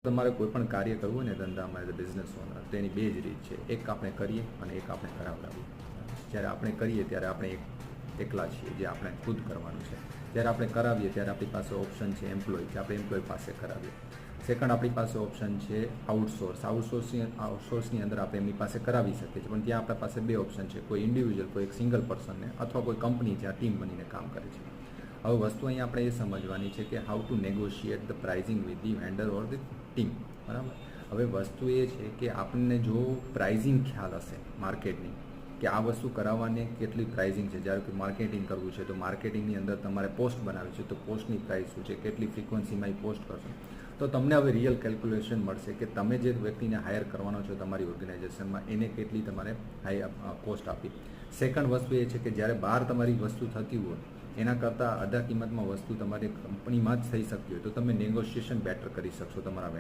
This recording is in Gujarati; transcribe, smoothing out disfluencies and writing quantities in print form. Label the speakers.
Speaker 1: તમારે કોઈ પણ કાર્ય કરવું હોય ને ધંધામાં એઝ અ બિઝનેસ ઓનર તો એની બે જ રીત છે, એક આપણે કરીએ અને એક આપણે કરાવડાવીએ. જ્યારે આપણે કરીએ ત્યારે આપણે એકલા છીએ, જે આપણે ખુદ કરવાનું છે. જ્યારે આપણે કરાવીએ ત્યારે આપણી પાસે ઓપ્શન છે એમ્પ્લોય, કે આપણે એમ્પ્લોય પાસે કરાવીએ. સેકન્ડ આપણી પાસે ઓપ્શન છે આઉટસોર્સની અંદર આપણે એમની પાસે કરાવી શકીએ છીએ, પણ ત્યાં આપણા પાસે બે ઓપ્શન છે, કોઈ ઇન્ડિવિજ્યુઅલ, કોઈ એક સિંગલ પર્સનને, અથવા કોઈ કંપની જ્યાં ટીમ બનીને કામ કરે છે. હવે વસ્તુ અહીંયા આપણે એ સમજવાની છે કે how to negotiate the pricing with the vendor or the team. બરાબર. હવે વસ્તુ એ છે કે આપણને જો પ્રાઇઝિંગ ખ્યાલ હશે માર્કેટની, કે આ વસ્તુ કરાવવાની કેટલી પ્રાઇઝિંગ છે. જ્યારે કે માર્કેટિંગ કરવું છે તો માર્કેટિંગની અંદર તમારે પોસ્ટ બનાવવી છે, તો પોસ્ટની પ્રાઇસ શું છે, કેટલી ફ્રિકવન્સીમાં એ પોસ્ટ કરશો, તો તમને હવે રિયલ કેલ્ક્યુલેશન મળશે કે તમે જે વ્યક્તિને હાયર કરવાનો છો તમારી ઓર્ગેનાઇઝેશનમાં, એને કેટલી તમારે કોસ્ટ આપી. સેકન્ડ વસ્તુ એ છે કે જ્યારે બહાર તમારી વસ્તુ થતી હોય એના કરતાં અડધા કિંમતમાં વસ્તુ તમારી કંપનીમાં જ થઈ શકતી હોય તો તમે નેગોશિએશન બેટર કરી શકશો તમારા વેન્ડર